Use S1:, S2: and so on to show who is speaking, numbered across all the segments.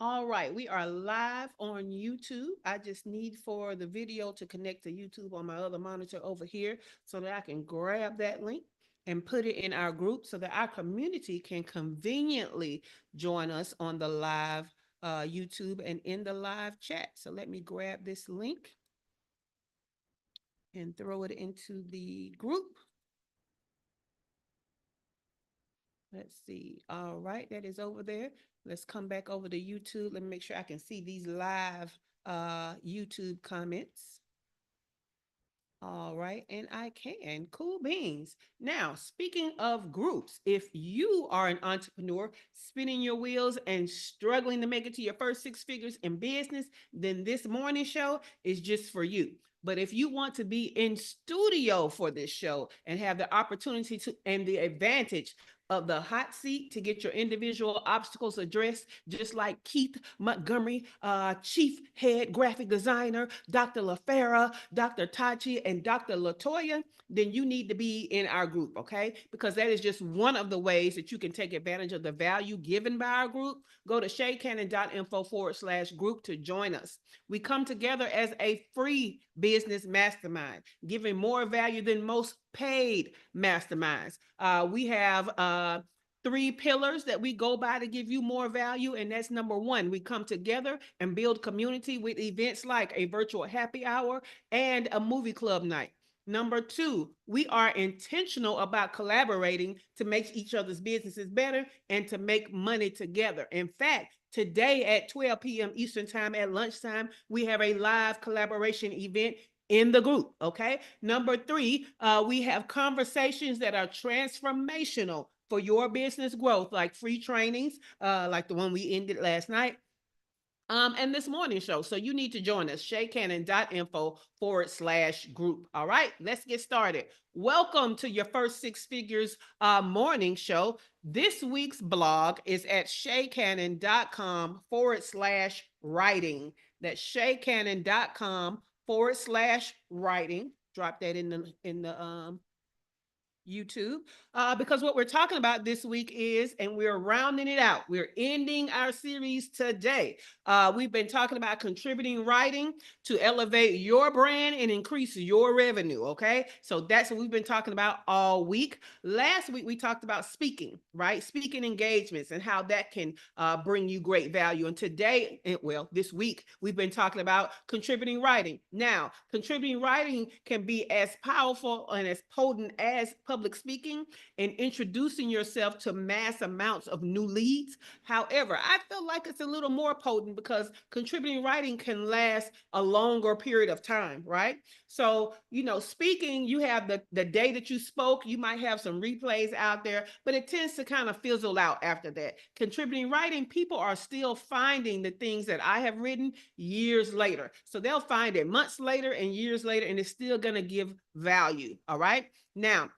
S1: All right, we are live on YouTube. I just need for the video to connect to YouTube on my other monitor over here so that I can grab that link and put it in our group so that our community can conveniently join us on the live YouTube and in the live chat. So let me grab this link and throw it into the group. Let's see. All right, that is over there. Let's come back over to YouTube. Let me make sure I can see these live YouTube comments. All right, and I can. Cool beans. Now, speaking of groups, if you are an entrepreneur spinning your wheels and struggling to make it to your first six figures in business, then this morning show is just for you. But if you want to be in studio for this show and have the opportunity to and the advantage of the hot seat to get your individual obstacles addressed, just like Keith Montgomery, chief head graphic designer, Dr. LaFera, Dr. Tachi, and Dr. Latoya, then you need to be in our group, okay? Because that is just one of the ways that you can take advantage of the value given by our group. Go to shaycannon.info/group to join us. We come together as a free business mastermind, giving more value than most paid masterminds. We have three pillars that we go by to give you more value. And that's number one, we come together and build community with events like a virtual happy hour and a movie club night. Number two, we are intentional about collaborating to make each other's businesses better and to make money together. In fact, today at 12 p.m. Eastern Time at lunchtime, we have a live collaboration event in the group. Okay. Number three, we have conversations that are transformational for your business growth, like free trainings, like the one we ended last night. And this morning show. So you need to join us, shaycannon.info/group. All right, let's get started. Welcome to your first six figures morning show. This week's blog is at shaycannon.com/writing. That's shaycannon.com/writing. Drop that in the YouTube, because what we're talking about this week is, and we're rounding it out, we're ending our series today. We've been talking about contributing writing to elevate your brand and increase your revenue. Okay, so that's what we've been talking about all week. Last week we talked about speaking, right? Speaking engagements and how that can bring you great value. And today, well, this week we've been talking about contributing writing. Now, contributing writing can be as powerful and as potent as public speaking and introducing yourself to mass amounts of new leads. However, I feel like it's a little more potent because contributing writing can last a longer period of time, right? So, speaking, you have the day that you spoke, you might have some replays out there, but it tends to kind of fizzle out after that. Contributing writing, people are still finding the things that I have written years later. So they'll find it months later and years later, and it's still going to give value. All right. Now,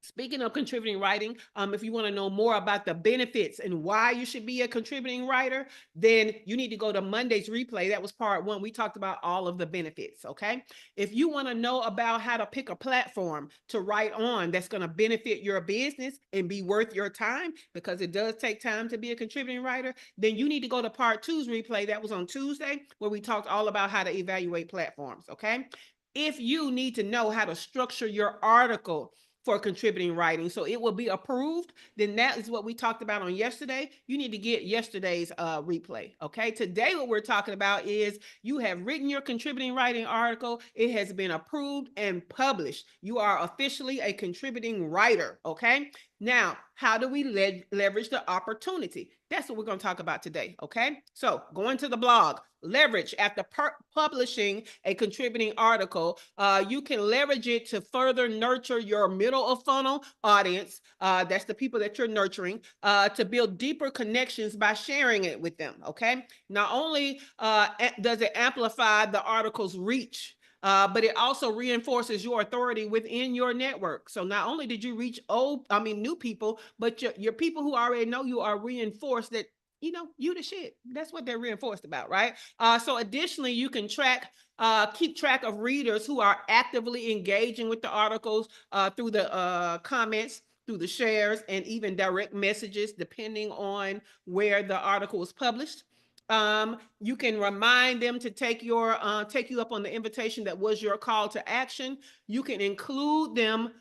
S1: speaking of contributing writing, if you want to know more about the benefits and why you should be a contributing writer, then you need to go to Monday's replay. That was part one. We talked about all of the benefits. Okay. If you want to know about how to pick a platform to write on that's going to benefit your business and be worth your time, because it does take time to be a contributing writer, then you need to go to part two's replay. That was on Tuesday, where we talked all about how to evaluate platforms. Okay. If you need to know how to structure your article for contributing writing so it will be approved, then that is what we talked about on yesterday. You need to get yesterday's replay. Okay, today what we're talking about is you have written your contributing writing article, it has been approved and published, you are officially a contributing writer. Okay, now how do we leverage the opportunity? That's what we're going to talk about today. Okay, so going to the blog, leverage after publishing a contributing article, you can leverage it to further nurture your middle of funnel audience. That's the people that you're nurturing, to build deeper connections by sharing it with them. Okay, not only does it amplify the article's reach, but it also reinforces your authority within your network. So not only did you reach new people, but your people who already know you are reinforced that you the shit. That's what they're reinforced about, right? So additionally, you can keep track of readers who are actively engaging with the articles through the comments, through the shares, and even direct messages, depending on where the article was published. You can remind them to take you up on the invitation that was your call to action. You can include them,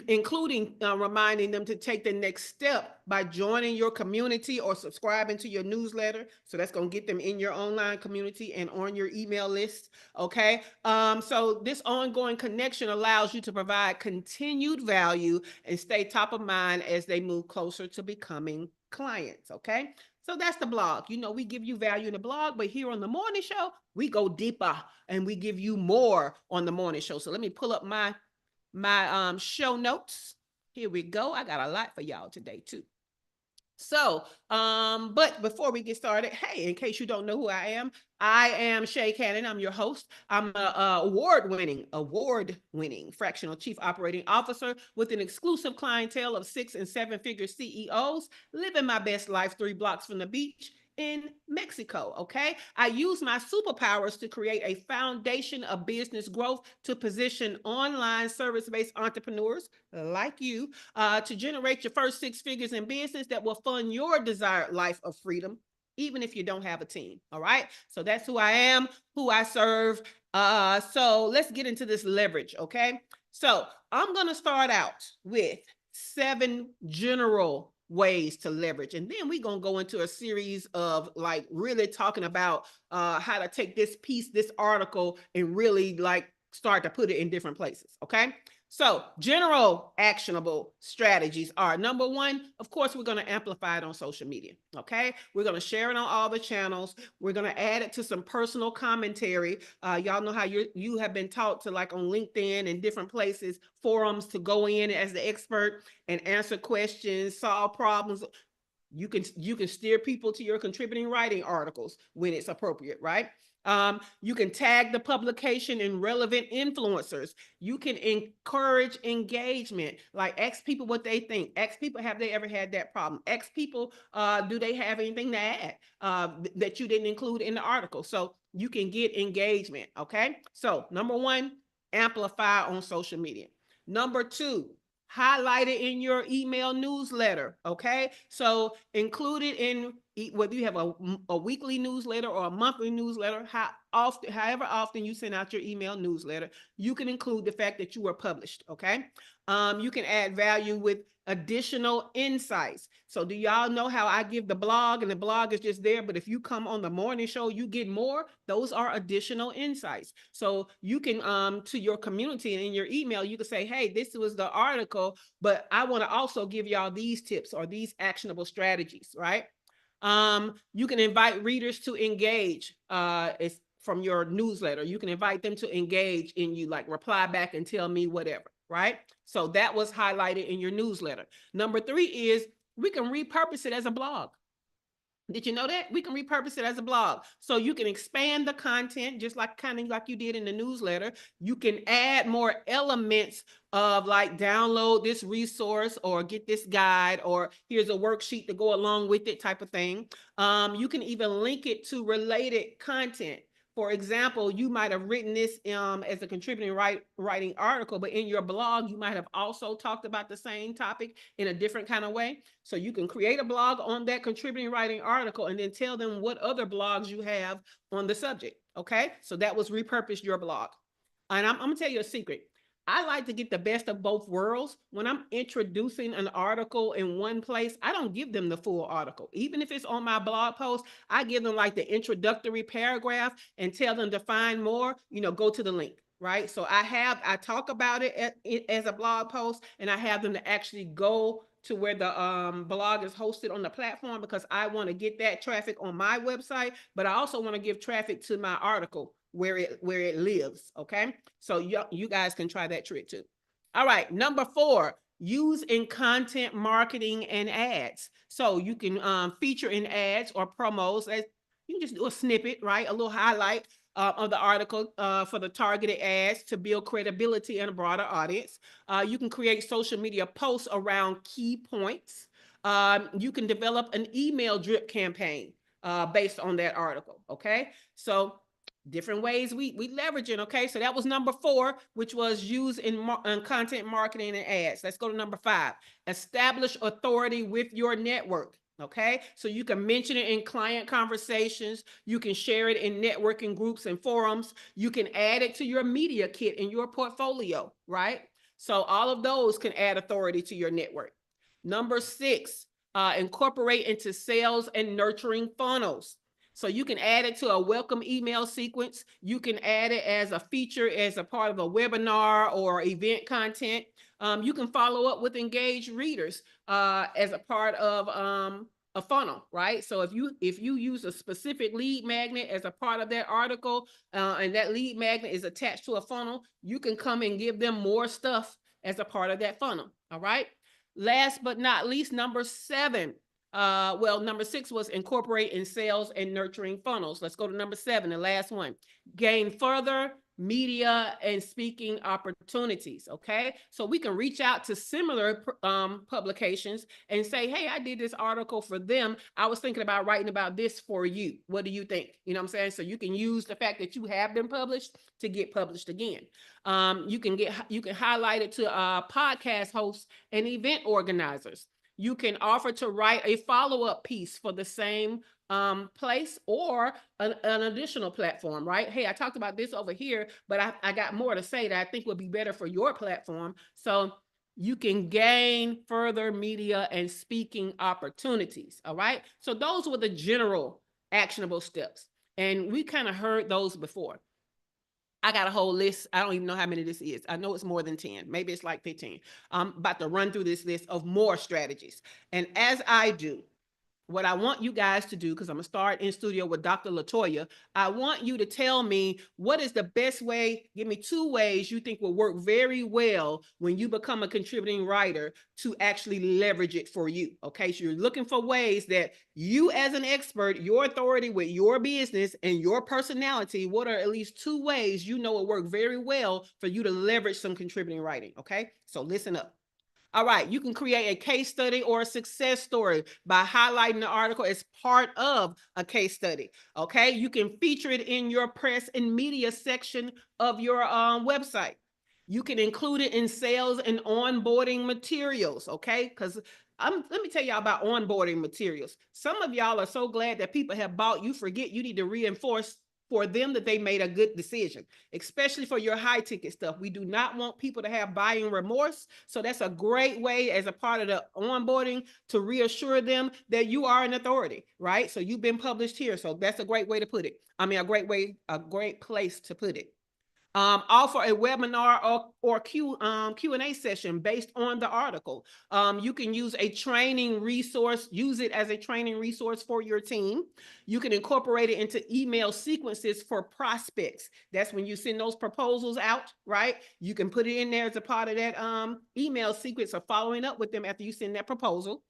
S1: including reminding them to take the next step by joining your community or subscribing to your newsletter. So that's going to get them in your online community and on your email list. Okay. So this ongoing connection allows you to provide continued value and stay top of mind as they move closer to becoming clients. Okay. So that's the blog. You know, we give you value in the blog, but here on the morning show, we go deeper and we give you more on the morning show. So let me pull up my show notes. Here we go. I got a lot for y'all today too. So, but before we get started, hey, in case you don't know who I am Shay Cannon. I'm your host. I'm a award-winning fractional chief operating officer with an exclusive clientele of 6 and 7-figure CEOs, living my best life 3 blocks from the beach in Mexico. Okay. I use my superpowers to create a foundation of business growth to position online service-based entrepreneurs like you to generate your first 6 figures in business that will fund your desired life of freedom, even if you don't have a team. All right. So that's who I am, who I serve. So let's get into this leverage. Okay. So I'm going to start out with 7 general ways to leverage, and then we're going to go into a series of like really talking about how to take this piece, this article, and really like start to put it in different places. Okay. So general actionable strategies are: number 1, of course, we're going to amplify it on social media. Okay. We're going to share it on all the channels. We're going to add it to some personal commentary. Y'all know how you have been taught to, like, on LinkedIn and different places, forums, to go in as the expert and answer questions, solve problems. You can steer people to your contributing writing articles when it's appropriate, right? You can tag the publication in relevant influencers. You can encourage engagement, like ask people what they think. Ask people, have they ever had that problem? Ask people, do they have anything to add that you didn't include in the article? So you can get engagement. Okay. So number 1, amplify on social media. Number 2, highlight it in your email newsletter. Okay. So include it in, whether you have a weekly newsletter or a monthly newsletter, however often you send out your email newsletter, you can include the fact that you were published. Okay. You can add value with additional insights. So do y'all know how I give the blog, and the blog is just there, but if you come on the morning show, you get more. Those are additional insights. So you can, to your community and in your email, you can say, hey, this was the article, but I want to also give y'all these tips or these actionable strategies, right? You can invite readers to engage. It's from your newsletter. You can invite them to engage in you, like reply back and tell me whatever, right? So that was highlighted in your newsletter. Number 3 is we can repurpose it as a blog. Did you know that? We can repurpose it as a blog. So you can expand the content just like kind of like you did in the newsletter. You can add more elements of, like, download this resource or get this guide, or here's a worksheet to go along with it, type of thing. You can even link it to related content. For example, you might have written this as a contributing writing article, but in your blog, you might have also talked about the same topic in a different kind of way. So you can create a blog on that contributing writing article and then tell them what other blogs you have on the subject. Okay. So that was repurpose your blog. And I'm going to tell you a secret. I like to get the best of both worlds. When I'm introducing an article in one place, I don't give them the full article. Even if it's on my blog post, I give them like the introductory paragraph and tell them to find more, go to the link, right? So I talk about it as a blog post, and I have them to actually go to where the blog is hosted on the platform, because I want to get that traffic on my website, but I also want to give traffic to my article where it lives. Okay. So you guys can try that trick too. All right. Number 4, use in content marketing and ads. So you can feature in ads or promos. You can just do a snippet, right? A little highlight of the article for the targeted ads to build credibility and a broader audience. You can create social media posts around key points. You can develop an email drip campaign based on that article. Okay. So different ways we leverage it. Okay. So that was number 4, which was use in content marketing and ads. Let's go to number 5. Establish authority with your network. Okay, so you can mention it in client conversations. You can share it in networking groups and forums. You can add it to your media kit in your portfolio, right? So all of those can add authority to your network. Number 6, incorporate into sales and nurturing funnels. So you can add it to a welcome email sequence. You can add it as a feature, as a part of a webinar or event content. You can follow up with engaged readers as a part of a funnel, right? So if you use a specific lead magnet as a part of that article, and that lead magnet is attached to a funnel, you can come and give them more stuff as a part of that funnel. All right. Last but not least, number 7. Number 6 was incorporate in sales and nurturing funnels. Let's go to number 7, the last one. Gain further media and speaking opportunities. Okay, so we can reach out to similar publications and say, hey, I did this article for them. I was thinking about writing about this for you. What do you think? You know what I'm saying? So you can use the fact that you have been published to get published again. You can highlight it to podcast hosts and event organizers. You can offer to write a follow-up piece for the same place or an additional platform, right? Hey, I talked about this over here, but I got more to say that I think would be better for your platform. So you can gain further media and speaking opportunities. All right. So those were the general actionable steps. And we kind of heard those before. I got a whole list. I don't even know how many this is. I know it's more than 10. Maybe it's like 15. I'm about to run through this list of more strategies. And as I do, what I want you guys to do, because I'm going to start in studio with Dr. Latoya, I want you to tell me what is the best way. Give me 2 ways you think will work very well when you become a contributing writer to actually leverage it for you. Okay, so you're looking for ways that you as an expert, your authority with your business and your personality, what are at least 2 ways you know will work very well for you to leverage some contributing writing. Okay, so listen up. All right, you can create a case study or a success story by highlighting the article as part of a case study. Okay, you can feature it in your press and media section of your website. You can include it in sales and onboarding materials. Okay, because let me tell y'all about onboarding materials. Some of y'all are so glad that people have bought, you forget you need to reinforce for them that they made a good decision, especially for your high ticket stuff. We do not want people to have buying remorse. So that's a great way as a part of the onboarding to reassure them that you are an authority, right? So you've been published here. So that's a great way to put it. I mean, a great place to put it. Offer a webinar or Q&A session based on the article. You can use a training resource, use it as a training resource for your team. You can incorporate it into email sequences for prospects. That's when you send those proposals out, right? You can put it in there as a part of that email sequence of following up with them after you send that proposal.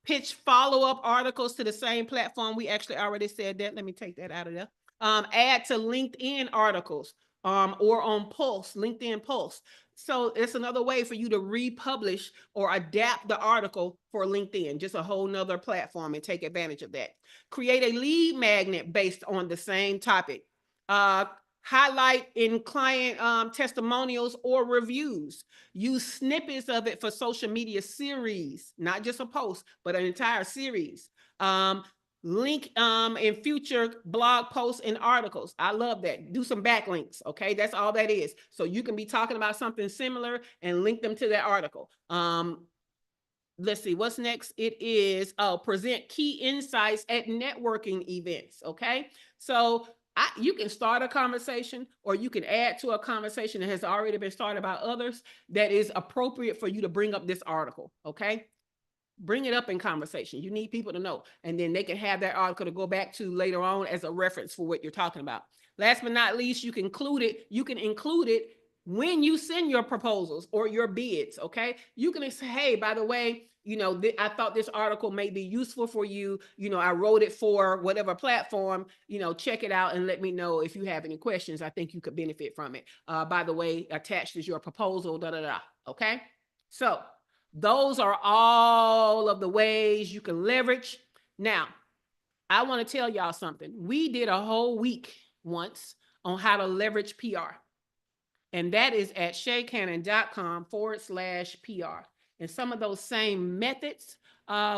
S1: Pitch follow-up articles to the same platform. We actually already said that. Let me take that out of there. Add to LinkedIn articles. Or on Pulse, LinkedIn Pulse. So it's another way for you to republish or adapt the article for LinkedIn, just a whole nother platform, and take advantage of that. Create a lead magnet based on the same topic. Highlight in client testimonials or reviews. Use snippets of it for social media series, not just a post, but an entire series. Link in future blog posts and articles. I love that. Do some backlinks. Okay, that's all that is. So you can be talking about something similar and link them to that article. Let's see what's next. It is present key insights at networking events. Okay, so you can start a conversation, or you can add to a conversation that has already been started by others that is appropriate for you to bring up this article. Okay, bring it up in conversation. You need people to know, and then they can have that article to go back to later on as a reference for what you're talking about. Last but not least, you can include it when you send your proposals or your bids. Okay, you can say, hey, by the way, I thought this article may be useful for you. I wrote it for whatever platform. Check it out and let me know if you have any questions. I think you could benefit from it. By the way, attached is your proposal. Okay, so those are all of the ways you can leverage. Now, I want to tell y'all something. We did a whole week once on how to leverage PR. And that is at shaycannon.com/PR. And some of those same methods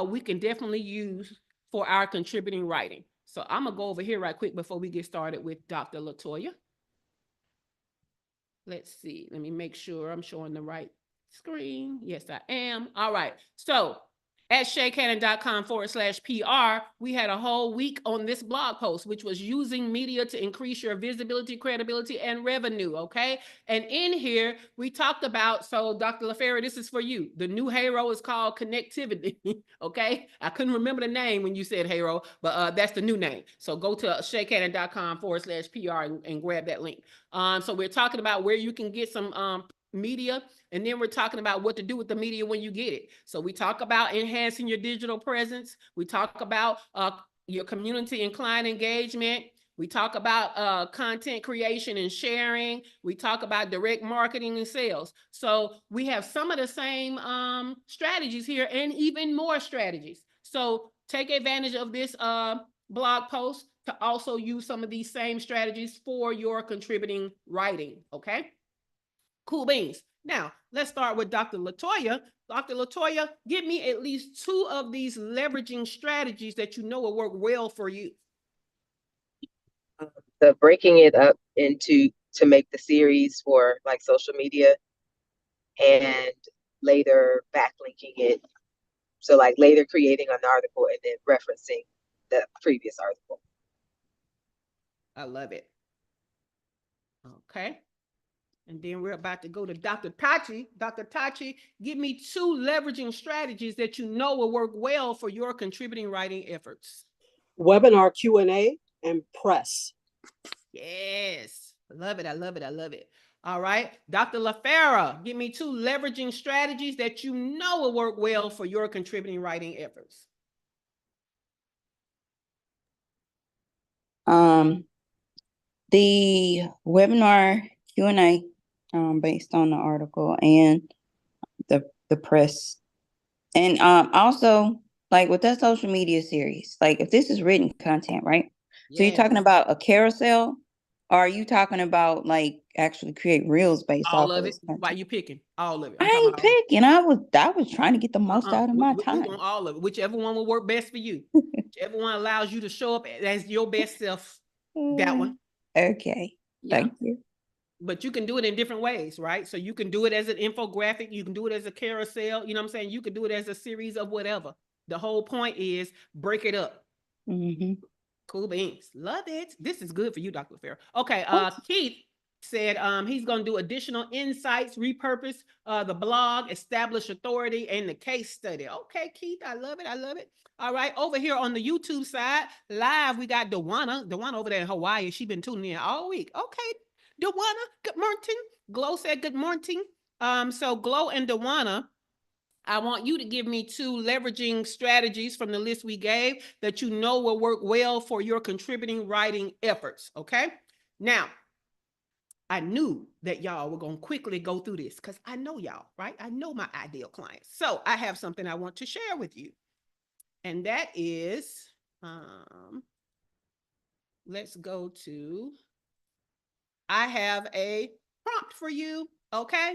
S1: we can definitely use for our contributing writing. So I'm gonna go over here right quick before we get started with Dr. Latoya. Let's see. Let me make sure I'm showing the right screen. Yes, I am. All right. So at shaycannon.com/PR, we had a whole week on this blog post, which was using media to increase your visibility, credibility, and revenue. Okay. And in here, we talked about, so Dr. LaFerra, this is for you. The new hero is called connectivity. Okay. I couldn't remember the name when you said hero, but that's the new name. So go to shaycannon.com/PR and grab that link. So we're talking about where you can get some media, and then we're talking about what to do with the media when you get it. So we talk about enhancing your digital presence. We talk about your community and client engagement. We talk about content creation and sharing. We talk about direct marketing and sales. So we have some of the same strategies here and even more strategies. So take advantage of this blog post to also use some of these same strategies for your contributing writing. Okay. Cool beans. Now, let's start with Dr. Latoya. Dr. Latoya, give me at least 2 of these leveraging strategies that you know will work well for you.
S2: The breaking it up into to make the series for like social media and later backlinking it. So like later creating an article and then referencing the previous article.
S1: I love it. Okay. And then we're about to go to Dr. Tachi. Dr. Tachi, give me 2 leveraging strategies that you know will work well for your contributing writing efforts.
S3: Webinar Q&A and press.
S1: Yes. I love it. I love it. I love it. All right. Dr. LaFerra, give me 2 leveraging strategies that you know will work well for your contributing writing efforts.
S4: The webinar Q&A based on the article and the press. And also, like with that social media series, like if this is written content, right? Yes. So you're talking about a carousel, or are you talking about like actually create reels based
S1: all
S4: off
S1: of it? Why you picking? All of it.
S4: I ain't picking. I was trying to get the most out of my time.
S1: We want all of it. Whichever one will work best for you. Whichever one allows you to show up as your best self. That one.
S4: Okay. Yeah. Thank you.
S1: But you can do it in different ways, right? So you can do it as an infographic. You can do it as a carousel. You know what I'm saying? You can do it as a series of whatever. The whole point is break it up. Mm-hmm. Cool beans. Love it. This is good for you, Dr. Fair. Okay. Keith said he's going to do additional insights, repurpose the blog, establish authority, and the case study. Okay, Keith. I love it. I love it. All right. Over here on the YouTube side, live, we got Dewana. Dewana over there in Hawaii. She's been tuning in all week. Okay. Dewana, good morning. Glow said good morning. So Glow and Dewana, I want you to give me 2 leveraging strategies from the list we gave that you know will work well for your contributing writing efforts. Okay. Now, I knew that y'all were going to quickly go through this because I know y'all, right? I know my ideal clients. So I have something I want to share with you. And that is, let's go to, I have a prompt for you. Okay.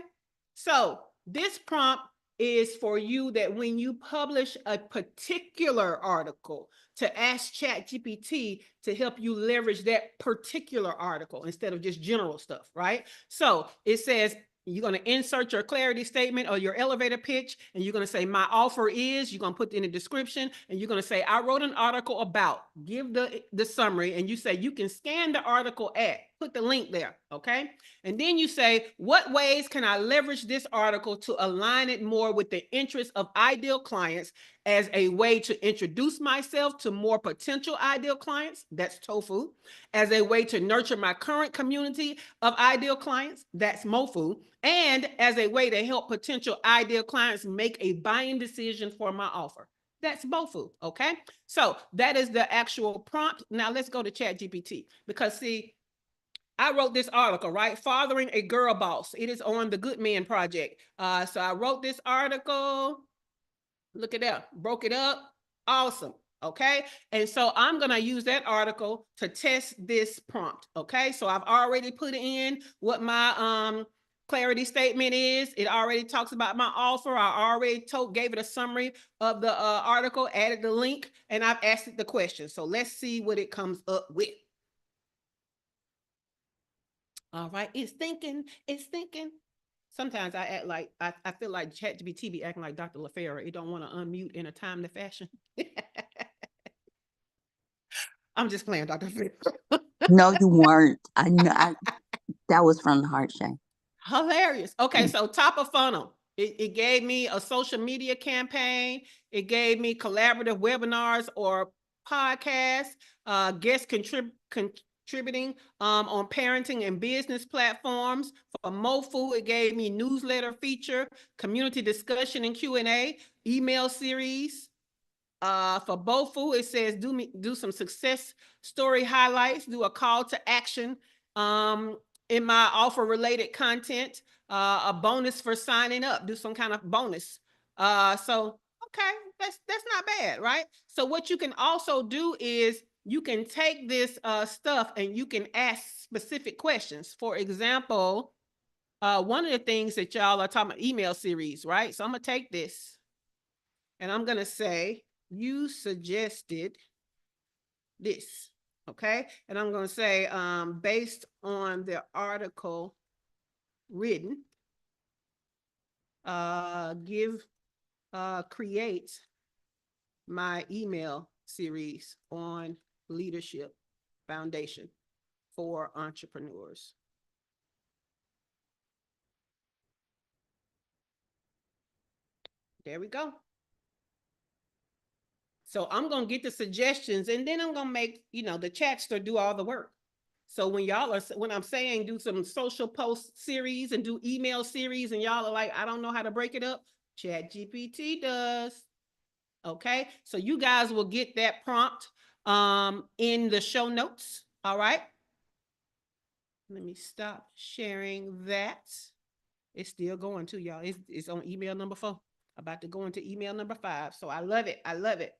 S1: So this prompt is for you that when you publish a particular article to ask ChatGPT to help you leverage that particular article instead of just general stuff, right? So it says, you're going to insert your clarity statement or your elevator pitch, and you're going to say, my offer is, you're going to put in the description, and you're going to say, I wrote an article about, give the summary, and you say, you can scan the article at, put the link there, okay? And then you say, what ways can I leverage this article to align it more with the interests of ideal clients as a way to introduce myself to more potential ideal clients? That's TOFU. As a way to nurture my current community of ideal clients? That's MOFU. And as a way to help potential ideal clients make a buying decision for my offer. That's MOFU, okay? So that is the actual prompt. Now let's go to ChatGPT because see, I wrote this article, right? Fathering a Girl Boss. It is on the Good Man Project. So I wrote this article. Look at that. Broke it up. Awesome. Okay. And so I'm going to use that article to test this prompt. Okay. So I've already put in what my clarity statement is. It already talks about my offer. I already gave it a summary of the article, added the link, and I've asked it the question. So let's see what it comes up with. All right, it's thinking. Sometimes I act like, I feel like ChatGPT be acting like Dr. LaFera. It don't want to unmute in a timely fashion. I'm just playing, Dr. LaFera.
S4: No, you weren't. I know. That was from the heart, Shay.
S1: Hilarious. Okay, so top of funnel. It gave me a social media campaign. It gave me collaborative webinars or podcasts, guest contributing on parenting and business platforms. For MOFU, it gave me newsletter feature, community discussion and Q&A, email series. For BOFU, it says do some success story highlights, do a call to action in my offer related content, a bonus for signing up, do some kind of bonus. So okay, that's not bad, right? So what you can also do is you can take this stuff and you can ask specific questions. For example, one of the things that y'all are talking about, email series, right? So I'm gonna take this and I'm gonna say, you suggested this, okay? And I'm gonna say, based on the article written, create my email series on leadership foundation for entrepreneurs. There we go. So I'm going to get the suggestions and then I'm going to make, the chatster do all the work. So when I'm saying do some social post series and do email series and y'all are like, I don't know how to break it up, ChatGPT does. Okay. So you guys will get that prompt in the show notes. All right. Let me stop sharing that. It's still going too, y'all. It's on email number 4. About to go into email number 5. So I love it. I love it.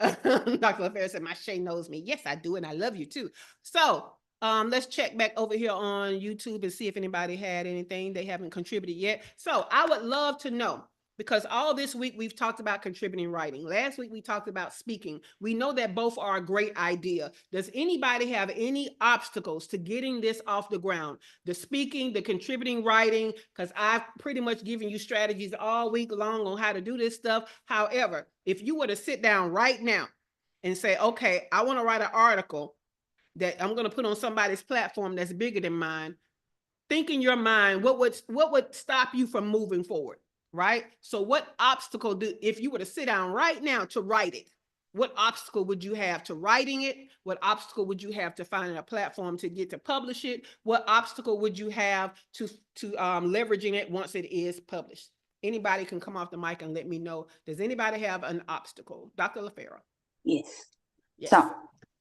S1: Dr. LaFera said, my Shay knows me. Yes, I do. And I love you too. So let's check back over here on YouTube and see if anybody had anything they haven't contributed yet. So I would love to know, because all this week we've talked about contributing writing. Last week we talked about speaking. We know that both are a great idea. Does anybody have any obstacles to getting this off the ground? The speaking, the contributing writing, because I've pretty much given you strategies all week long on how to do this stuff. However, if you were to sit down right now and say, okay, I want to write an article that I'm going to put on somebody's platform that's bigger than mine, think in your mind, what would stop you from moving forward? Right? So what obstacle if you were to sit down right now to write it, what obstacle would you have to writing it? What obstacle would you have to finding a platform to get to publish it? What obstacle would you have to leveraging it once it is published? Anybody can come off the mic and let me know. Does anybody have an obstacle? Dr. LaFera.
S4: Yes.
S1: Yes.
S4: So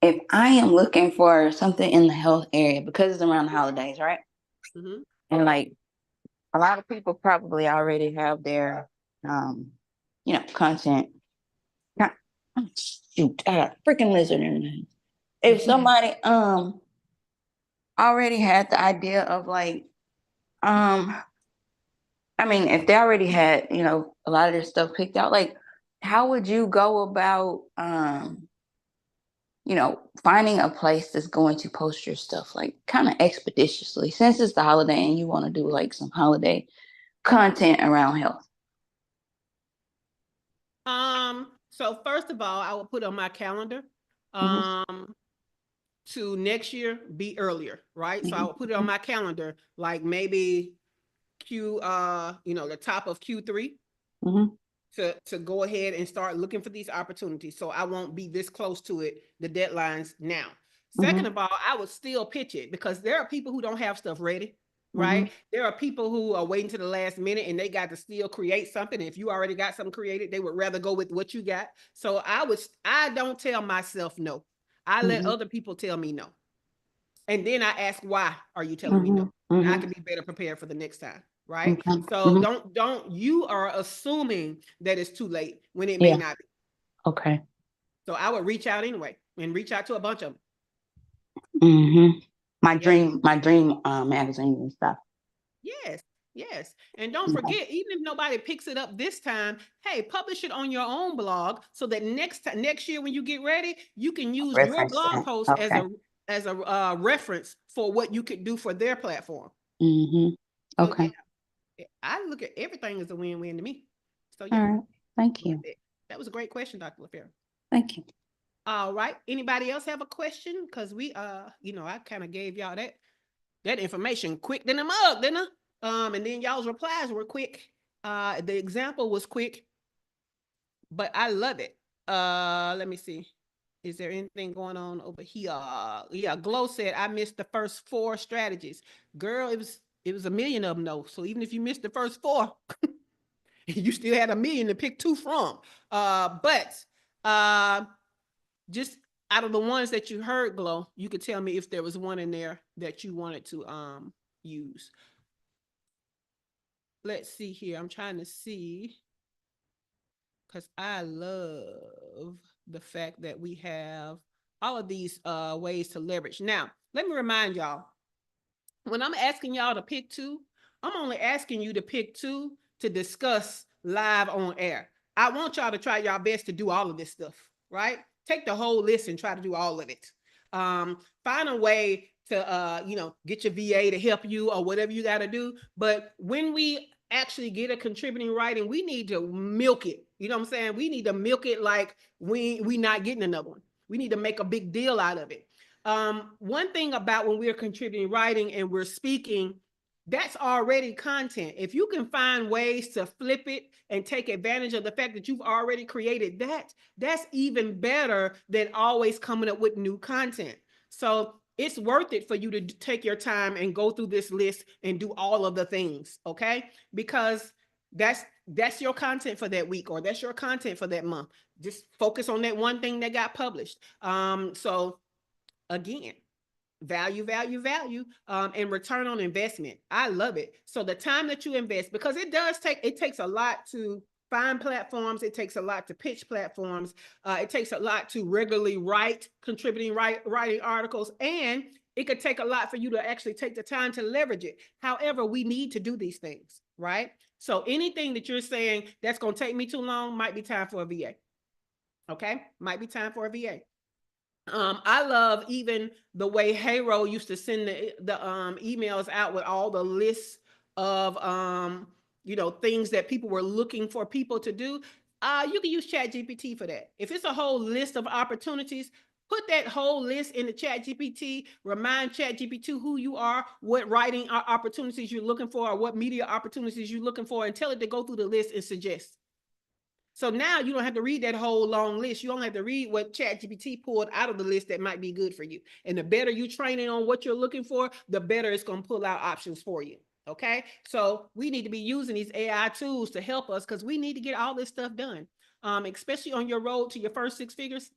S4: if I am looking for something in the health area, because it's around the holidays, right?
S1: Mm-hmm.
S4: And like a lot of people probably already have their, content. Shoot, I got a freaking lizard in there. If somebody already had the idea of like, if they already had, a lot of their stuff picked out, like, how would you go about, finding a place that's going to post your stuff, like, kind of expeditiously, since it's the holiday and you want to do like some holiday content around health?
S1: So first of all, I will put on my calendar, to next year be earlier, right? So I will put it on my calendar, like maybe the top of Q3 to go ahead and start looking for these opportunities. So I won't be this close to it, the deadlines now. Second of all, I would still pitch it because there are people who don't have stuff ready, right? There are people who are waiting to the last minute and they got to still create something. If you already got something created, they would rather go with what you got. So I don't tell myself no. I let other people tell me no. And then I ask, why are you telling me no? And I can be better prepared for the next time. Right. So don't you are assuming that it's too late when it may not be.
S4: Okay.
S1: So I would reach out anyway and reach out to a bunch of them.
S4: My dream magazine and stuff.
S1: Yes. Yes. And don't forget, even if nobody picks it up this time, hey, publish it on your own blog so that next year when you get ready, you can use your
S4: Reference
S1: blog
S4: that.
S1: post as
S4: Okay.
S1: a reference for what you could do for their platform.
S4: Mm-hmm.
S1: So
S4: Okay.
S1: yeah, I look at everything as a win-win to me. So
S4: All
S1: yeah,
S4: right. Thank you.
S1: that was a great question, Dr. LaFera.
S4: Thank you.
S1: All right. Anybody else have a question? Because we I kind of gave y'all that information quick than a mug, didn't I? And then y'all's replies were quick. The example was quick, but I love it. Let me see. Is there anything going on over here? Yeah, Glow said I missed the first 4 strategies. Girl, it was a million of them though. So even if you missed the first 4, you still had a million to pick 2 from. But just out of the ones that you heard, Glow, you could tell me if there was one in there that you wanted to use. Let's see here. I'm trying to see, because I love the fact that we have all of these ways to leverage. Now, let me remind y'all, when I'm asking y'all to pick 2, I'm only asking you to pick 2 to discuss live on air. I want y'all to try your best to do all of this stuff, right? Take the whole list and try to do all of it. Find a way to get your VA to help you or whatever you got to do. But when we actually get a contributing writing, we need to milk it. You know what I'm saying? We need to milk it like we not getting another one. We need to make a big deal out of it. One thing about when we're contributing writing and we're speaking, that's already content. If you can find ways to flip it and take advantage of the fact that you've already created that, that's even better than always coming up with new content. So it's worth it for you to take your time and go through this list and do all of the things, okay? Because that's your content for that week, or that's your content for that month. Just focus on that one thing that got published. So again, value, and return on investment. I love it. So the time that you invest, because it takes a lot to find platforms. It takes a lot to pitch platforms. It takes a lot to regularly writing articles, and it could take a lot for you to actually take the time to leverage it. However, we need to do these things, right? So anything that you're saying that's going to take me too long might be time for a VA. Okay? Might be time for a VA. I love even the way Heyro used to send the emails out with all the lists of things that people were looking for people to do. You can use ChatGPT for that. If it's a whole list of opportunities, put that whole list in the ChatGPT. Remind ChatGPT who you are, what writing opportunities you're looking for, or what media opportunities you're looking for, and tell it to go through the list and suggest. So now you don't have to read that whole long list. You only have to read what ChatGPT pulled out of the list that might be good for you. And the better you train it on what you're looking for, the better it's going to pull out options for you. Okay. So we need to be using these AI tools to help us, because we need to get all this stuff done. Especially on your road to your first 6 figures.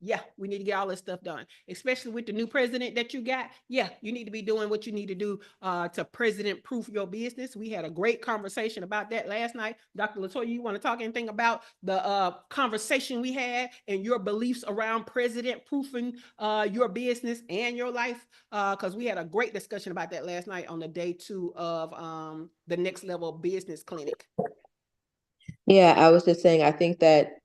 S1: Yeah, we need to get all this stuff done, especially with the new president that you got. Yeah, you need to be doing what you need to do to president proof your business. We had a great conversation about that last night. Dr. Latoya, you want to talk anything about the conversation we had and your beliefs around president proofing your business and your life? Because we had a great discussion about that last night on the day 2 of the Next Level Business Clinic.
S2: Yeah, I was just saying, I think that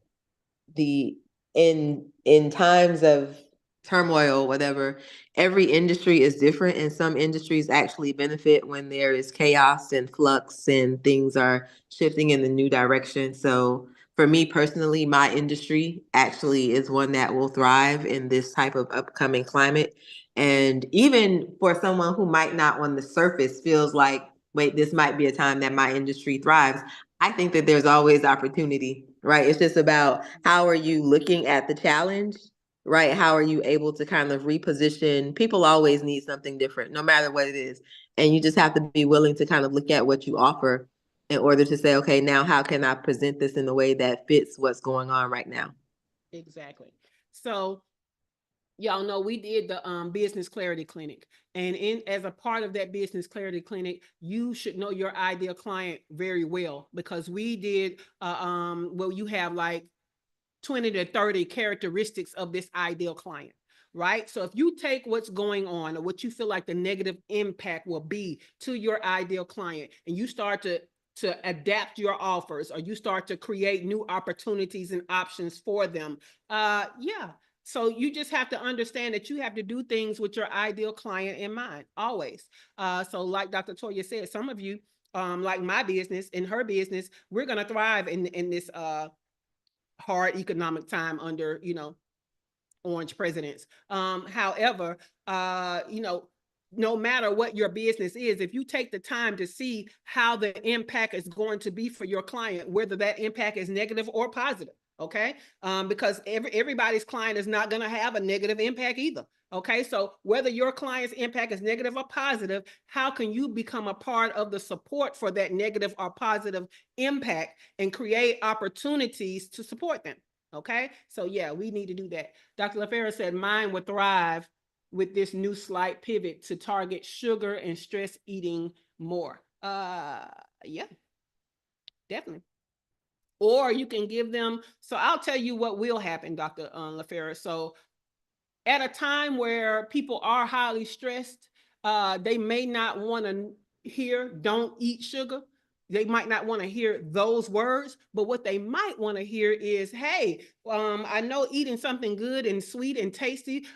S2: in times of turmoil, whatever, every industry is different, and some industries actually benefit when there is chaos and flux and things are shifting in the new direction. So for me personally, my industry actually is one that will thrive in this type of upcoming climate. And even for someone who might not on the surface feels like, wait, this might be a time that my industry thrives, I think that there's always opportunity, right? It's just about how are you looking at the challenge, right? How are you able to kind of reposition? People always need something different, no matter what it is. And you just have to be willing to kind of look at what you offer in order to say, okay, now how can I present this in a way that fits what's going on right now?
S1: Exactly. So y'all know we did the business clarity clinic, and as a part of that business clarity clinic, you should know your ideal client very well, because we did you have like 20 to 30 characteristics of this ideal client. right? So if you take what's going on or what you feel like the negative impact will be to your ideal client, and you start to adapt your offers, or you start to create new opportunities and options for them, yeah. So you just have to understand that you have to do things with your ideal client in mind, always. So like Dr. Toya said, some of you, like my business and her business, we're going to thrive in this hard economic time under, orange presidents. However, no matter what your business is, if you take the time to see how the impact is going to be for your client, whether that impact is negative or positive, okay? Because everybody's client is not going to have a negative impact either. Okay, so whether your client's impact is negative or positive, how can you become a part of the support for that negative or positive impact and create opportunities to support them? Okay, so yeah, we need to do that. Dr. LaFera said mine would thrive with this new slight pivot to target sugar and stress eating more. Yeah, definitely. Or you can give them, so I'll tell you what will happen, Dr. LaFera. So at a time where people are highly stressed, they may not want to hear "don't eat sugar." They might not want to hear those words, but what they might want to hear is, "Hey, I know eating something good and sweet and tasty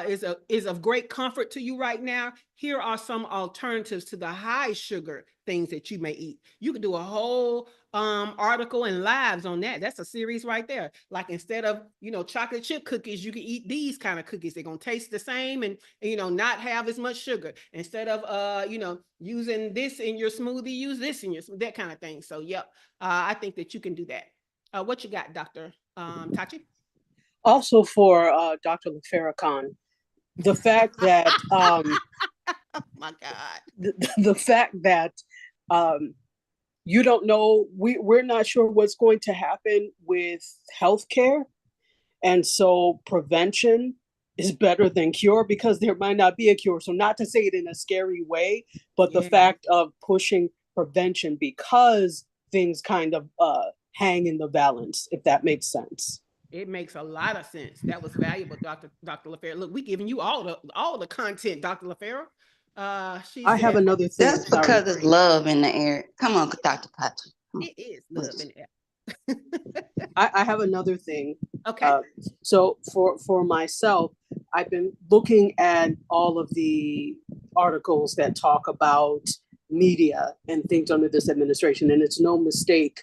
S1: is of great comfort to you right now. Here are some alternatives to the high sugar things that you may eat." You could do a whole article and lives on that. That's a series right there. Like, instead of chocolate chip cookies, you can eat these kind of cookies. They're gonna taste the same and not have as much sugar. Instead of using this in your smoothie, use this in your that kind of thing. So yep, I think that you can do that. What you got, Dr. Tachi?
S3: Also for Dr. LaFerracon, the fact that
S1: Oh my God.
S3: the fact that you don't know, we're not sure what's going to happen with healthcare, and so prevention is better than cure, because there might not be a cure. So not to say it in a scary way, but the
S1: Yeah.
S3: fact of pushing prevention, because things kind of hang in the balance, if that makes sense.
S1: It makes a lot of sense. That was valuable, Dr. LaFera. Look, we giving you all the content, Dr. LaFera. She
S3: I have
S1: said
S3: another thing.
S4: That's
S3: Sorry.
S4: because it's love in the air. Come on, Dr. Patrick.
S1: it is love in there.
S3: I have another thing.
S1: Okay.
S3: So for myself, I've been looking at all of the articles that talk about media and things under this administration, and it's no mistake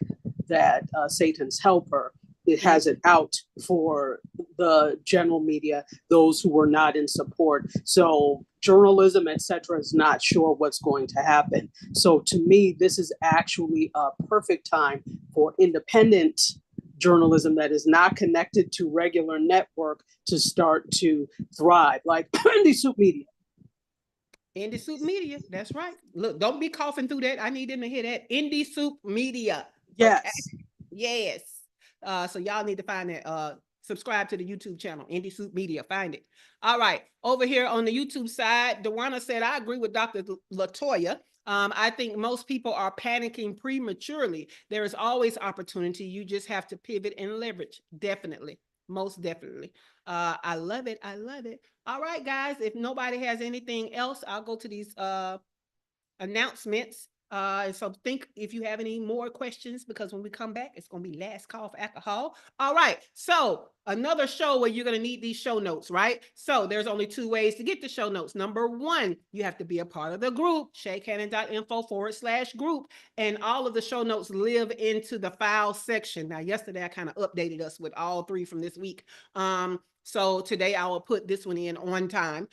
S3: that Satan's helper, it has it out for the general media, those who were not in support. So journalism, etc., is not sure what's going to happen. So to me, this is actually a perfect time for independent journalism that is not connected to regular network to start to thrive, like Indie Soup Media.
S1: Indie Soup Media. That's right. Look, don't be coughing through that. I need them to hear that. Indie Soup Media.
S3: Yes.
S1: Okay? Yes. So y'all need to find that. Subscribe to the YouTube channel, Indie Soup Media. Find it. All right. Over here on the YouTube side, Dewana said, I agree with Dr. LaToya. I think most people are panicking prematurely. There is always opportunity. You just have to pivot and leverage. Definitely. Most definitely. I love it. I love it. All right, guys. If nobody has anything else, I'll go to these announcements. So think if you have any more questions, because when we come back, it's going to be last call for alcohol. All right. So another show where you're going to need these show notes, right? So there's only 2 ways to get the show notes. Number 1, you have to be a part of the group, shaycannon.info/group. And all of the show notes live into the file section. Now, yesterday I kind of updated us with all 3 from this week. So today I will put this one in on time.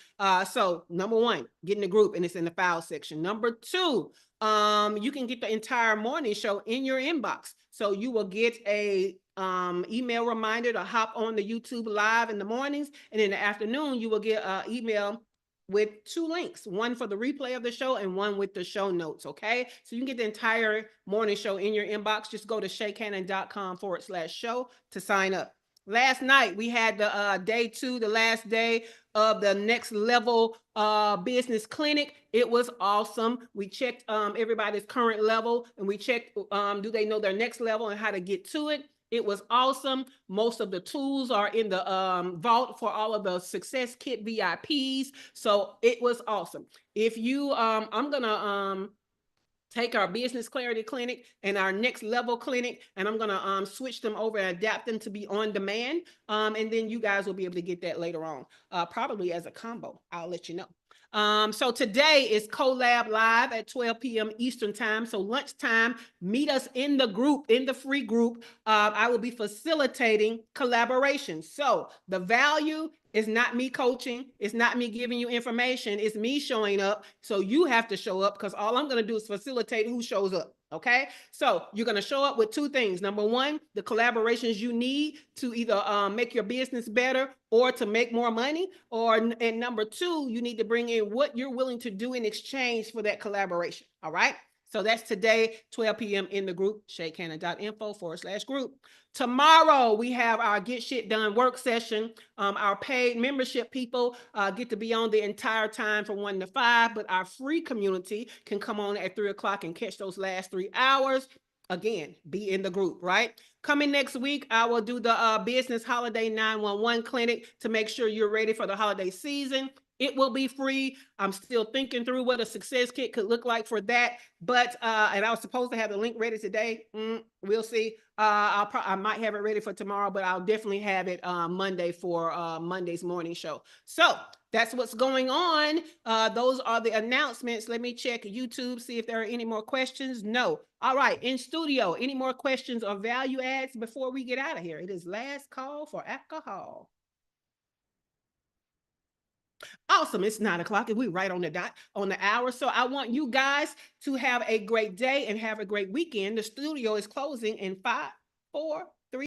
S1: So number 1, get in the group and it's in the file section. Number 2, you can get the entire morning show in your inbox. So you will get a email reminder to hop on the YouTube live in the mornings, and in the afternoon you will get an email with 2 links, one for the replay of the show and one with the show notes. Okay, so you can get the entire morning show in your inbox. Just go to shaycannon.com/show to sign up. Last night we had the day 2, the last day of the Next Level business clinic. It was awesome. We checked everybody's current level, and we checked do they know their next level and how to get to it. It was awesome. Most of the tools are in the vault for all of the Success Kit VIPs. So it was awesome. If you, I'm gonna take our business clarity clinic and our next level clinic, and I'm gonna switch them over and adapt them to be on demand. And then you guys will be able to get that later on, probably as a combo. I'll let you know. So today is Collab Live at 12 p.m. Eastern time. So lunchtime, meet us in the group, in the free group. I will be facilitating collaboration. So the value is not me coaching. It's not me giving you information. It's me showing up. So you have to show up because all I'm going to do is facilitate who shows up. Okay. So you're going to show up with two things. Number one, the collaborations you need to either make your business better or to make more money. And number two, you need to bring in what you're willing to do in exchange for that collaboration. All right. So that's today, 12 p.m. in the group, shakehannon.info/group. Tomorrow, we have our Get Shit Done work session. Our paid membership people get to be on the entire time from 1 to 5, but our free community can come on at 3 o'clock and catch those last 3 hours. Again, be in the group, right? Coming next week, I will do the Business Holiday 911 clinic to make sure you're ready for the holiday season. It will be free. I'm still thinking through what a success kit could look like for that. But, and I was supposed to have the link ready today. We'll see. I might have it ready for tomorrow, but I'll definitely have it Monday for Monday's morning show. So that's what's going on. Those are the announcements. Let me check YouTube, see if there are any more questions. No. All right. In studio, any more questions or value adds before we get out of here? It is last call for alcohol. Awesome. It's 9 o'clock and we're right on the dot on the hour. So I want you guys to have a great day and have a great weekend. The studio is closing in 5, 4,